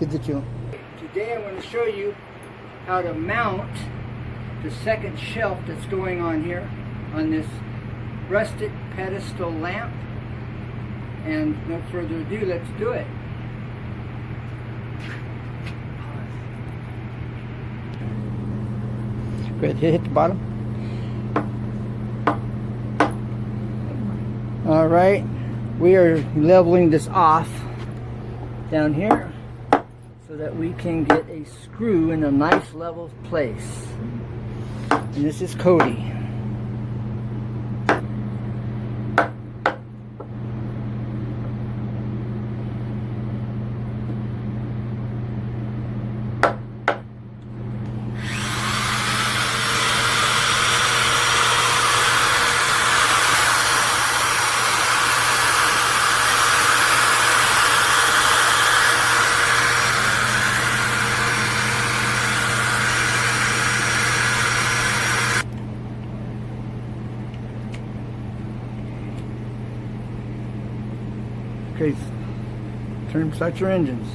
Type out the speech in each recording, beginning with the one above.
Give it to him. Today I'm going to show you how to mount the second shelf that's going on here on this Rustic Pedestal Lamp. And no further ado, let's do it. Go ahead, hit the bottom. All right, we are leveling this off down here so that we can get a screw in a nice level place. And this is Cody. Okay, start your engines.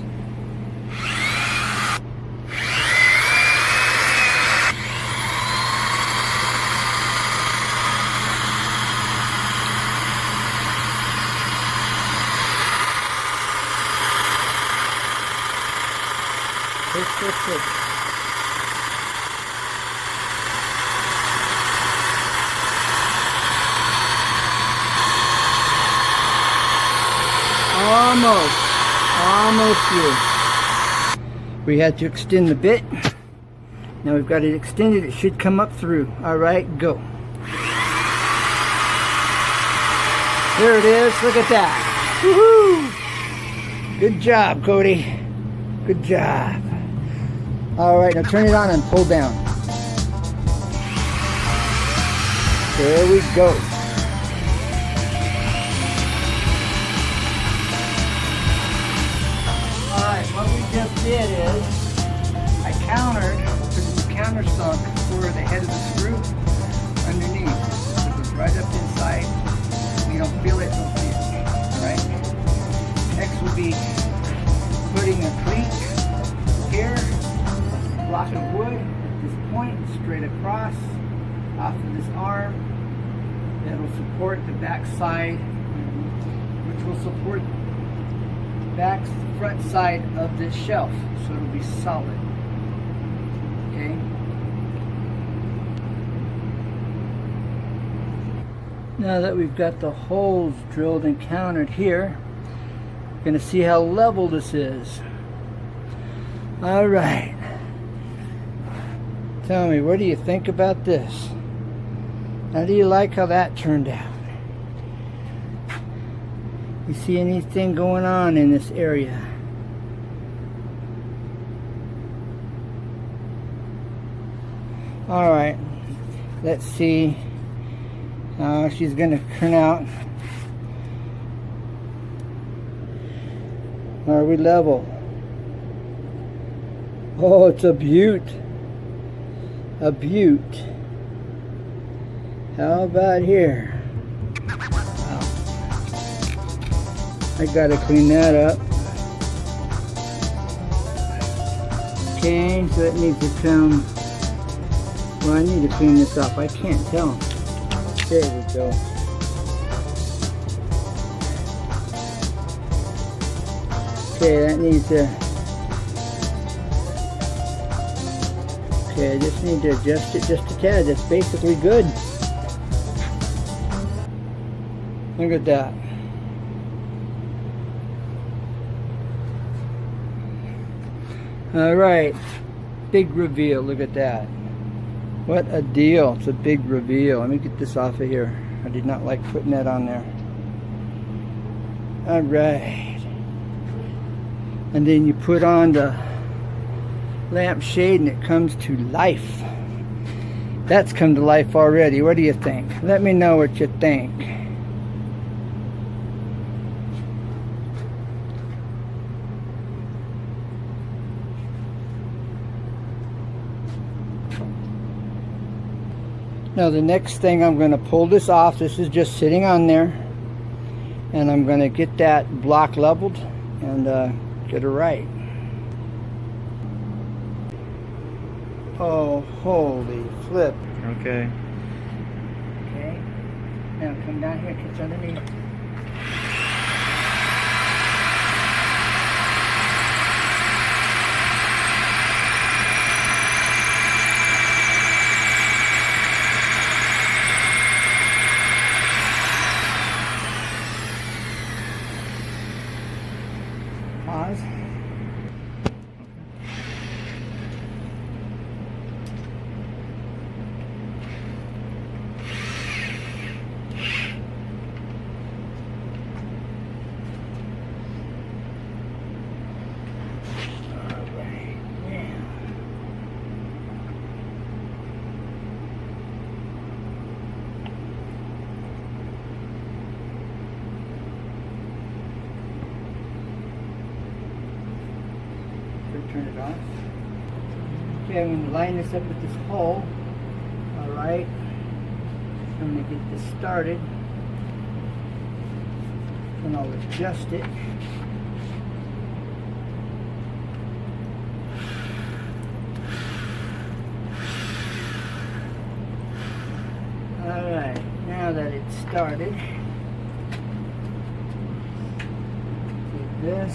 Push. Almost here. We had to extend the bit. Now we've got it extended. It should come up through. All right, go. There it is. Look at that. Woohoo! Good job, Cody. Good job. All right, now turn it on and pull down. There we go. What we just did is I countered, because the countersunk for the head of the screw underneath. It goes right up inside. You don't feel it, don't see it. Alright? Next will be putting a cleat here, a block of wood at this point, straight across, off of this arm. That'll support the back side, which will support front side of this shelf, so it'll be solid. Okay. Now that we've got the holes drilled and countered here, we're going to see how level this is. All right. Tell me, what do you think about this? How do you like how that turned out? You see anything going on in this area? All right, let's see how she's going to turn out. Are we level? Oh, it's a beaut. A beaut. How about here? I gotta clean that up. Okay, so it needs to come. Well, I need to clean this up. I can't tell. There we go. Okay, that needs to. Okay, I just need to adjust it just a tad. That's basically good. Look at that. All right, big reveal. Look at that. What a deal. It's a big reveal. Let me get this off of here. I did not like putting that on there. All right. And then you put on the lamp shade and it comes to life. That's come to life already. What do you think? Let me know what you think. Now the next thing, I'm going to pull this off. This is just sitting on there, and I'm going to get that block leveled and get her right. Oh, holy flip. Okay. Okay. Now come down here, catch underneath. Pause. Turn it off. Okay, I'm going to line this up with this hole. Alright. I'm going to get this started. And I'll adjust it. Alright, now that it's started, take this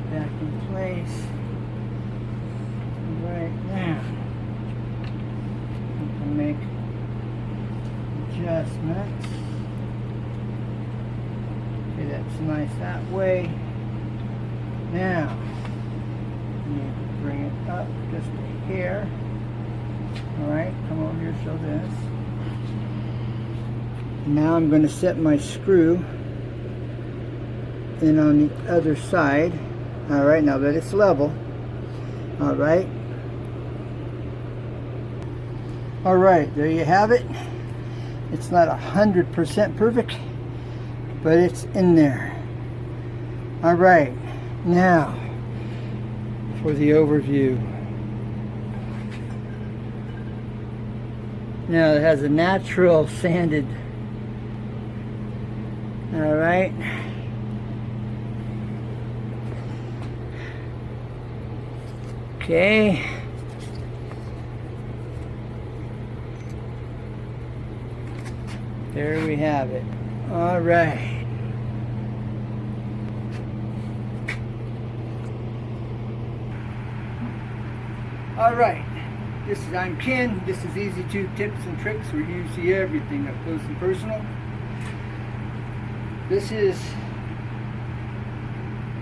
back in place right now. We can make adjustments. Okay, that's nice that way. Now, you need to bring it up just a hair. Alright, come over here, show this. Now I'm going to set my screw in on the other side. Alright, now that it's level. Alright. Alright, there you have it. It's not 100% perfect, but it's in there. Alright, now for the overview. Now it has a natural sanded. Alright. Okay. There we have it. All right. All right. I'm Ken. This is Easy Tube Tips and Tricks where you see everything up close and personal. This is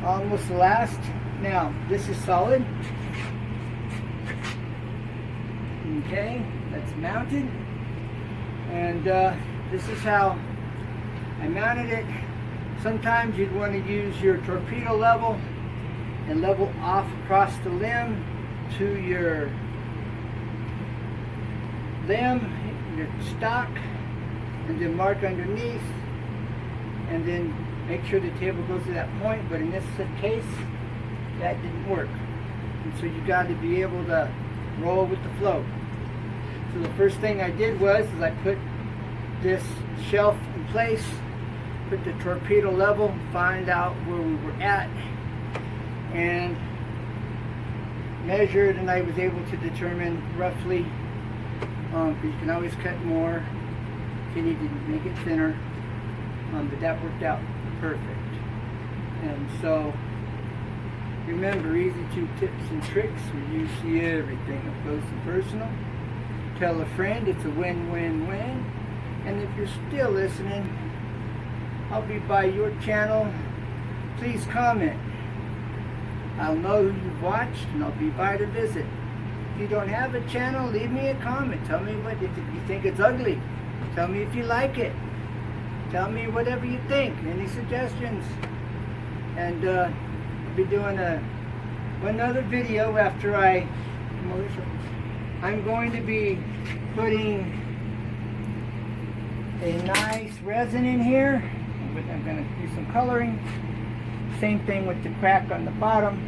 almost the last. Now, this is solid. Okay, that's mounted, and this is how I mounted it. Sometimes you'd want to use your torpedo level and level off across the limb to your limb, your stock, and then mark underneath, and then make sure the table goes to that point. But in this case, that didn't work, and so you got to be able to roll with the flow. So the first thing I did was I put this shelf in place, put the torpedo level, find out where we were at, and measured, and I was able to determine roughly, because you can always cut more if you need to make it thinner, but that worked out perfect. And so remember, Easy Tube Tips and Tricks where you see everything up close and personal. Tell a friend, it's a win-win-win. And if you're still listening, I'll be by your channel. Please comment. I'll know who you've watched, and I'll be by to visit. If you don't have a channel, leave me a comment. Tell me what if you think it's ugly. Tell me if you like it. Tell me whatever you think. Any suggestions? And I'll be doing one other video after I'm going to be putting a nice resin in here. I'm going to do some coloring. Same thing with the crack on the bottom,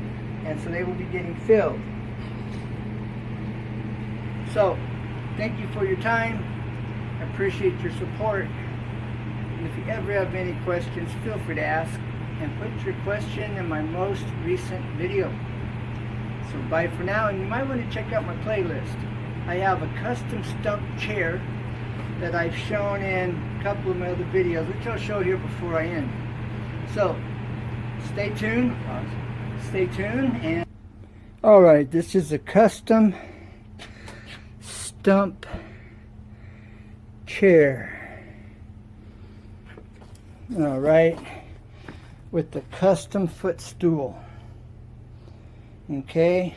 and so they will be getting filled. So, thank you for your time. I appreciate your support. And if you ever have any questions, feel free to ask, and put your question in my most recent video. So bye for now, and you might want to check out my playlist. I have a custom stump chair that I've shown in a couple of my other videos, which I'll show here before I end. So stay tuned. Stay tuned. And all right, this is a custom stump chair. All right, with the custom footstool. Okay,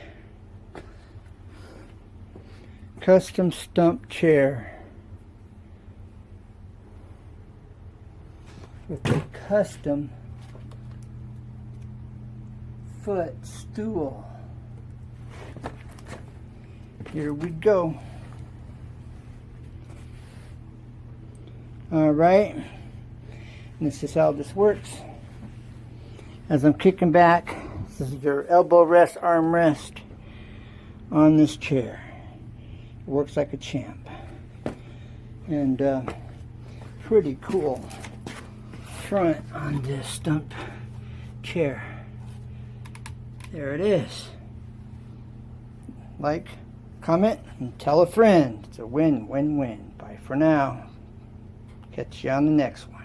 custom stump chair with a custom footstool. Here we go. All right, and this is how this works. As I'm kicking back, this is your elbow rest, arm rest on this chair. It works like a champ. And pretty cool front on this stump chair. There it is. Like, comment, and tell a friend. It's a win-win-win. Bye for now. Catch you on the next one.